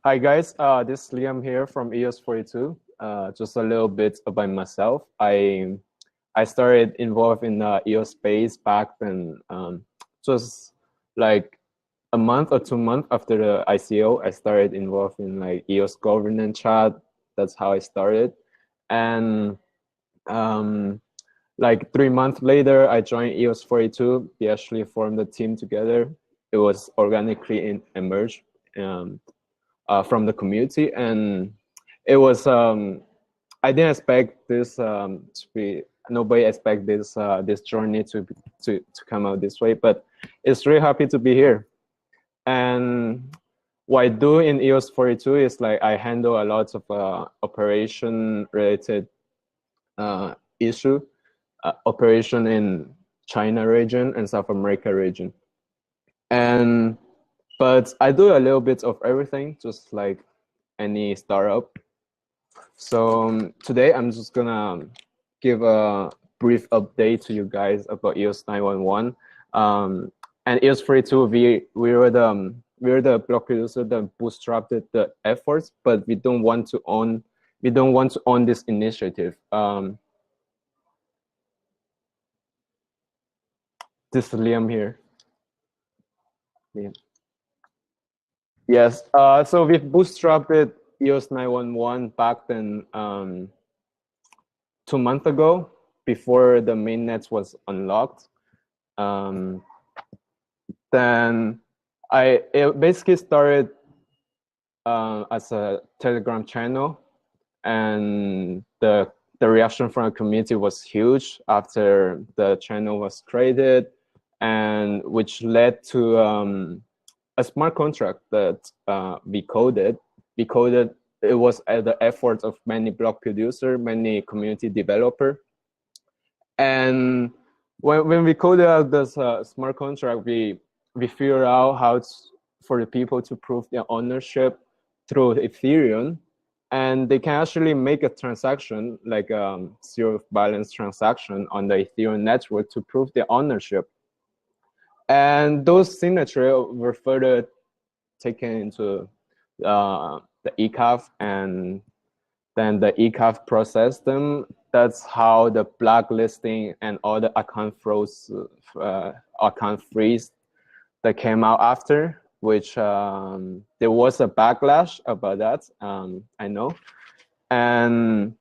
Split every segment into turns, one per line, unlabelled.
Hi guys, this is Liam here from EOS 42. Just a little bit about myself. I started involved in EOS space back then, just like a month or 2 months after the ICO. I started involved in like EOS governance chat. That's how I started, and um, like 3 months later, I joined EOS 42. We actually formed a team together. It was organically emerged. Um, from the community, and it was I didn't expect this to be. Nobody expect this journey to come out this way, but it's really happy to be here. And what I do in EOS 42 is like I handle a lot of operation related issue, operation in China region and South America region, and but I do a little bit of everything, just like any startup. So today I'm just gonna give a brief update to you guys about EOS 911. And EOS 42, we were the block producer that bootstrapped the efforts, but we don't want to own this initiative. This is Liam here. Liam. Yes. So we've bootstrapped EOS 911 back then 2 months ago, before the mainnet was unlocked. Then it basically started as a Telegram channel, and the reaction from the community was huge after the channel was created, and which led to a smart contract that we coded. It was at the effort of many block producer, many community developer. And when we coded out this smart contract, we figured out how for the people to prove their ownership through Ethereum. And they can actually make a transaction, like zero balance transaction on the Ethereum network to prove their ownership. And those signatures were further taken into the ECAF, and then the ECAF processed them. That's how the blacklisting and all the account freeze that came out after, which there was a backlash about that. I know, and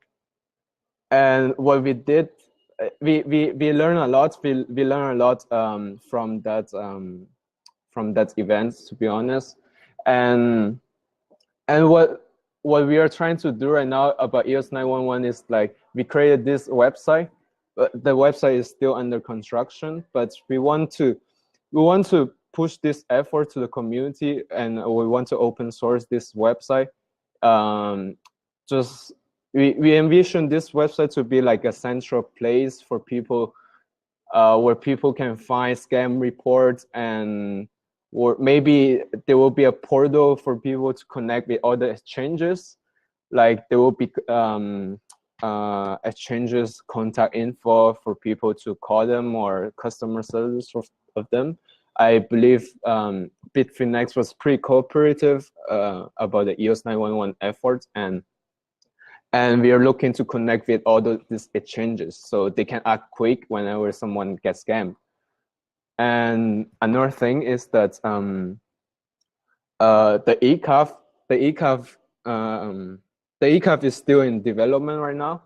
what we did, we learned a lot. We learned a lot from that event, to be honest. And what we are trying to do right now about EOS 911 is like we created this website. The website is still under construction, but we want to push this effort to the community, and we want to open source this website. We envision this website to be like a central place for people, where people can find scam reports, and or maybe there will be a portal for people to connect with other exchanges. Like there will be exchanges contact info for people to call them, or customer service of them. I believe Bitfinex was pretty cooperative about the EOS 911 efforts, and we are looking to connect with all these exchanges so they can act quick whenever someone gets scammed. And another thing is that the ECAF is still in development right now,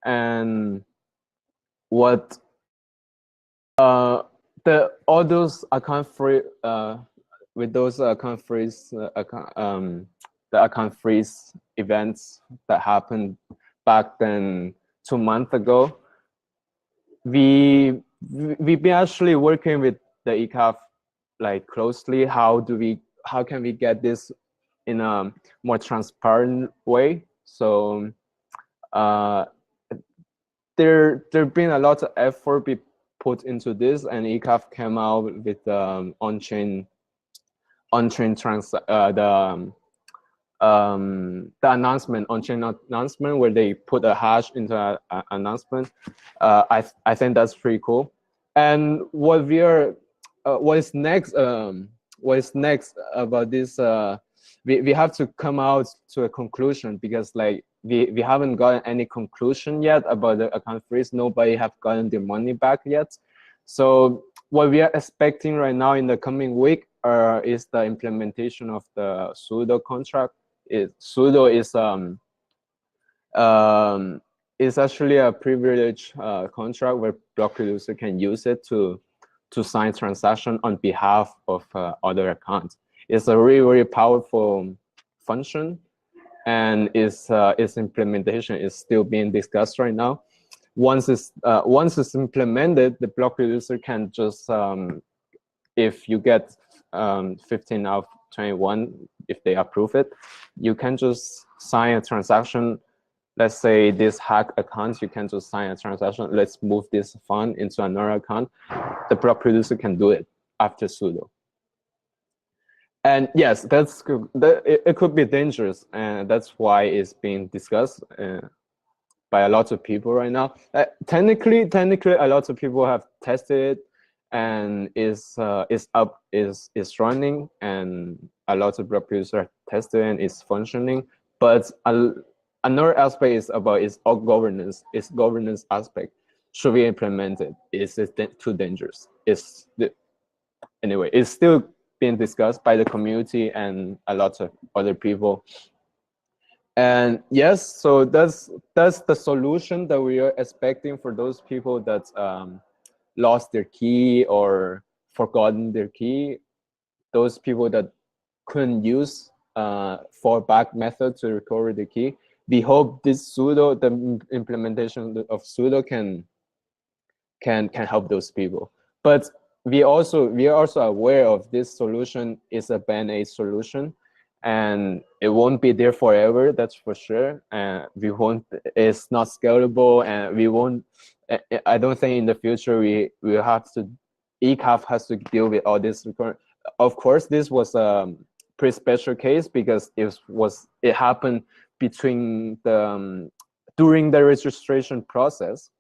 and what all those account free with those account freeze the account freeze events that happened back then 2 months ago, we've been actually working with the ECAF like closely. How can we get this in a more transparent way? So there've been a lot of effort be put into this, and ECAF came out with on-chain the announcement, on-chain announcement, where they put a hash into an announcement. I think that's pretty cool. And what is next about this we have to come out to a conclusion, because like we haven't gotten any conclusion yet about the account freeze. Nobody have gotten their money back yet. So what we are expecting right now in the coming week is the implementation of the pseudo contract. Pseudo is actually a privileged contract where block reducer can use it to sign transaction on behalf of other accounts. It's a really, really powerful function, and its implementation is still being discussed right now. Once it's implemented, the block reducer can just, if you get 15 out of 21, if they approve it, you can just sign a transaction. Let's say this hack account, you can just sign a transaction. Let's move this fund into another account. The block reducer can do it after pseudo. And yes, it could be dangerous, and that's why it's being discussed by a lot of people right now. Technically, a lot of people have tested it, and is running, and a lot of block reducers are tested and is functioning. But another aspect is about its governance. Its governance aspect should be implemented. Is it too dangerous? Anyway, it's still being discussed by the community and a lot of other people. And yes, so that's the solution that we are expecting for those people that lost their key or forgotten their key. Those people that couldn't use fallback method to recover the key. We hope this the implementation of pseudo can help those people. But we are also aware of this solution is a band-aid solution, and it won't be there forever. That's for sure. And it's not scalable, and we won't. I don't think in the future we will have to. ECAF has to deal with all this. Of course, this was a pretty special case because it happened between during the registration process,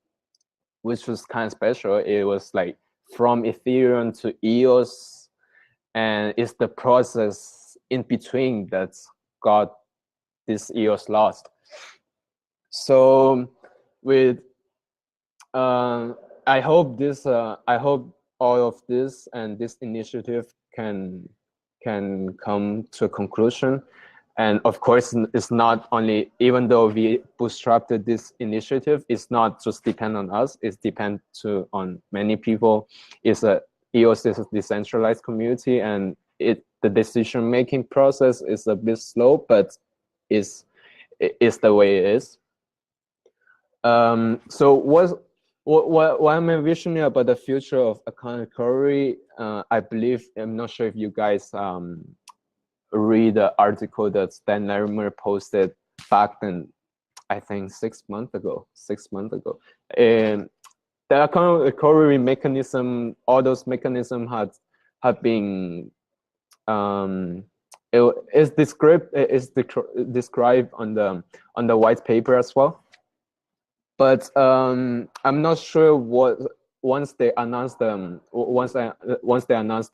which was kind of special. It was like from Ethereum to EOS, and it's the process in between that got this EOS lost. So with I hope all of this and this initiative can come to a conclusion. And of course, it's not only, even though we bootstrapped this initiative, it's not just depend on us, it's depend on many people. EOS is a decentralized community, and the decision-making process is a bit slow, but it's the way it is. So what I'm envisioning about the future of account recovery, I believe, I'm not sure if you guys read the article that Stan Larimer posted back then, I think 6 months ago. And the account recovery mechanism, all those mechanisms have been it's described on the white paper as well. But I'm not sure once they announce the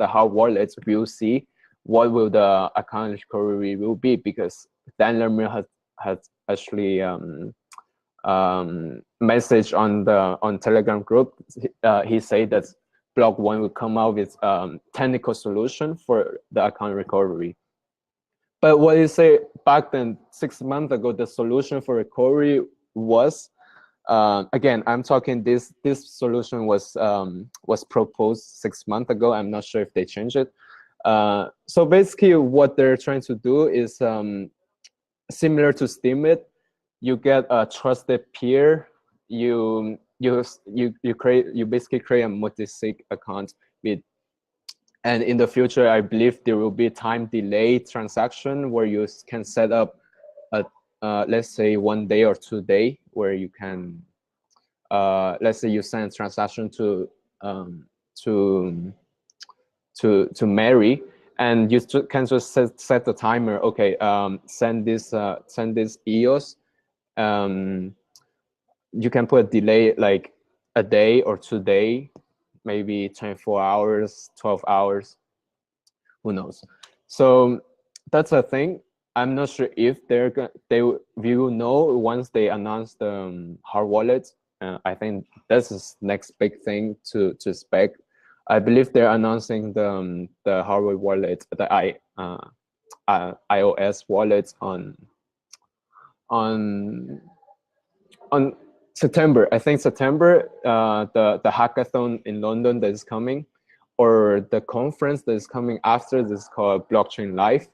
hard wallets, we'll see what will the account recovery will be, because Dan Lerner has actually message on Telegram group. He said that Block One will come out with technical solution for the account recovery. But what he said back then, 6 months ago, the solution for recovery was, again, I'm talking this solution was proposed 6 months ago. I'm not sure if they changed it. So basically what they're trying to do is similar to Steemit. You get a trusted peer. You basically create a multi-sig account with, and in the future, I believe there will be time delay transaction where you can set up a let's say 1 day or 2 day where you can let's say you send a transaction to Mary, and you can just set the timer. Okay, send this EOS. You can put a delay like a day or 2 day, maybe 24 hours, 12 hours, who knows. So that's a thing. I'm not sure if we will know once they announce the hard wallet. I think this is next big thing to expect. I believe they're announcing the hardware wallet, the iOS wallet on on September. I think September, the hackathon in London that is coming, or the conference that is coming after this called Blockchain Live.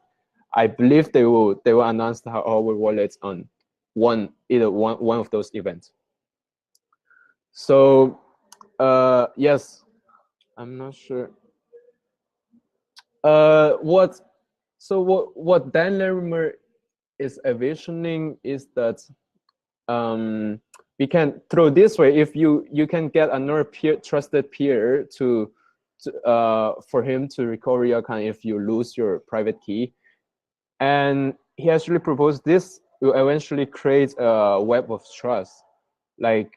I believe they will announce the hardware wallets on either one of those events. So yes, I'm not sure. What Dan Larimer is envisioning is that we can, through this way, if you can get another trusted peer to for him to recover your account if you lose your private key. And he actually proposed this will eventually create a web of trust. Like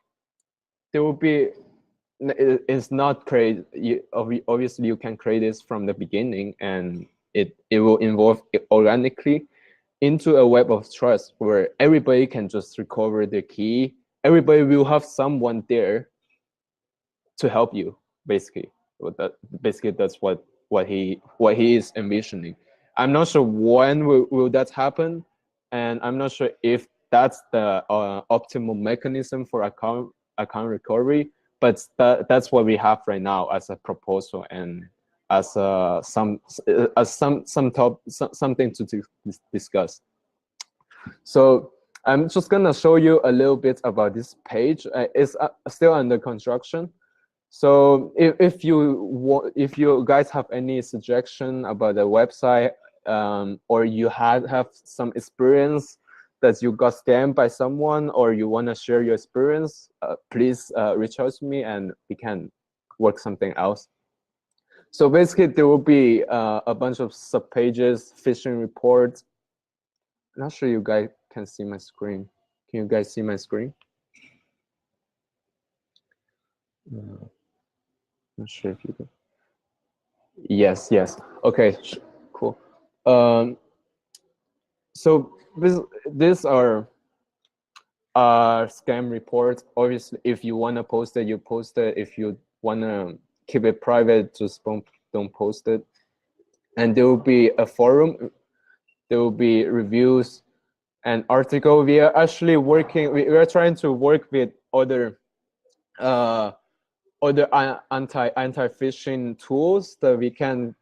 there will be, it's not create, obviously you can create this from the beginning, and it will evolve organically into a web of trust where everybody can just recover their key. Everybody will have someone there to help you, basically. Basically that's what he is envisioning. I'm not sure when will that happen, and I'm not sure if that's the optimal mechanism for account recovery, but that's what we have right now as a proposal and as something to discuss. So I'm just gonna show you a little bit about this page. It's still under construction. So if you guys have any suggestion about the website, or you have some experience that you got scammed by someone, or you want to share your experience, please reach out to me and we can work something else. So basically there will be a bunch of subpages, phishing reports. I'm not sure you guys can see my screen. Can you guys see my screen? Not sure if you can. Yes. Okay, cool. So these are scam reports. Obviously, if you want to post it, you post it. If you want to keep it private, just don't post it. And there will be a forum. There will be reviews and article. We are actually working. We are trying to work with other anti-phishing tools that we can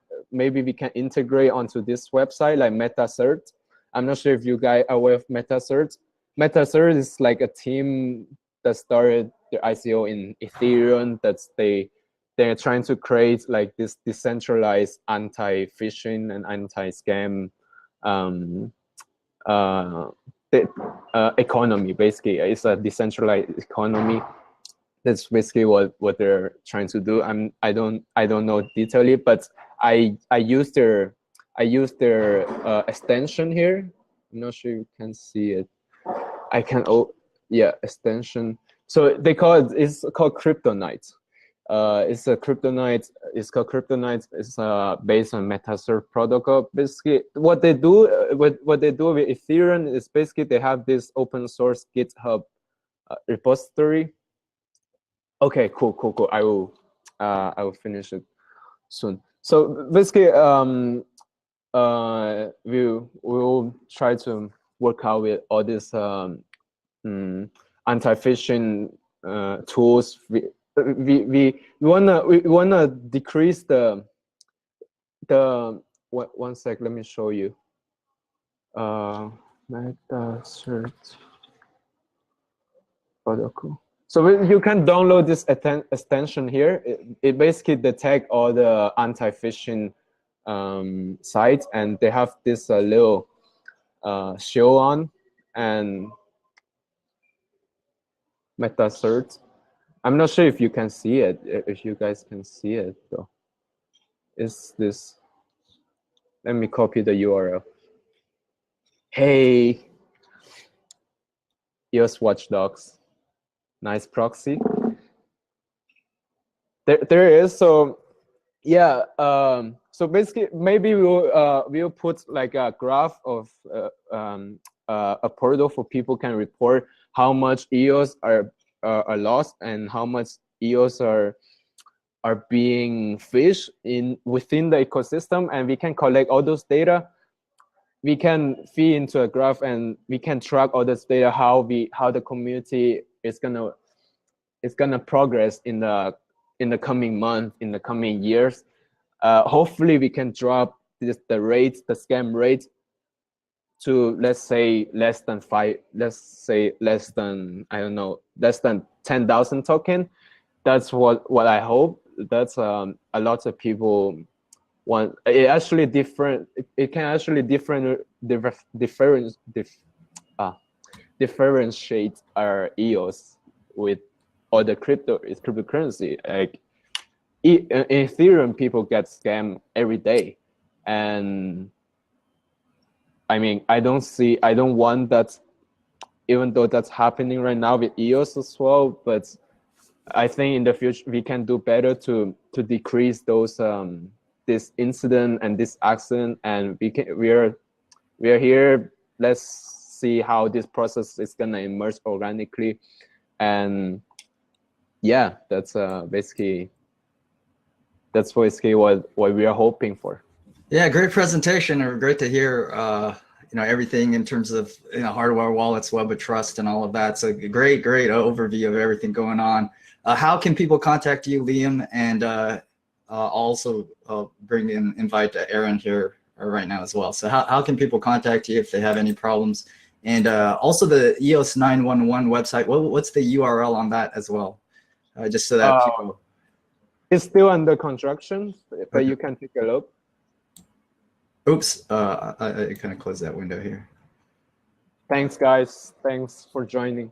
integrate onto this website, like MetaCert. I'm not sure if you guys are aware of MetaCert. MetaCert is like a team that started their ICO in Ethereum. They're trying to create like this decentralized anti-phishing and anti-scam economy. Basically, it's a decentralized economy. That's basically what they're trying to do. I don't know detailedly, but I use their extension here. I'm not sure you can see it. I can extension. So they call it's called Kryptonite. It's called Kryptonite. It's based on MetaCert protocol. Basically, what they do with Ethereum is basically they have this open source GitHub repository. Okay, cool. I will finish it soon. So basically, we will try to work out with all these anti-phishing tools. We wanna decrease the one sec. Let me show you. MetaCert protocol. So you can download this extension here. It basically detects all the anti-phishing sites, and they have this little show on and MetaCert. I'm not sure if you can see it. If you guys can see it, though, is this? Let me copy the URL. Hey, EOS Watchdogs. Nice proxy. There is. So yeah, so So basically, maybe we'll put like a graph of a portal for people can report how much EOS are lost and how much EOS are being fished within the ecosystem, and we can collect all those data. We can feed into a graph and we can track all this data, how the community is gonna progress in the coming month, in the coming years. Hopefully we can drop the scam rate to, let's say less than I don't know, less than 10,000 token. That's what I hope. That's a lot of people want. It actually it can actually differentiate our EOS with other cryptocurrency. Like in Ethereum, people get scammed every day, and I mean, I don't want that, even though that's happening right now with EOS as well. But I think in the future we can do better to decrease those this incident and this accident, and we are here. Let's see how this process is gonna emerge organically, and yeah, that's basically what we are hoping for.
Yeah, great presentation, or great to hear everything in terms of hardware wallets, web of trust, and all of that. So great overview of everything going on. How can people contact you, Liam? And also invite Aaron here right now as well. So how can people contact you if they have any problems? And also the EOS 911 website, what's the URL on that as well? Just so that people...
It's still under construction, but you can take a look.
Oops, I kind of closed that window here.
Thanks, guys. Thanks for joining.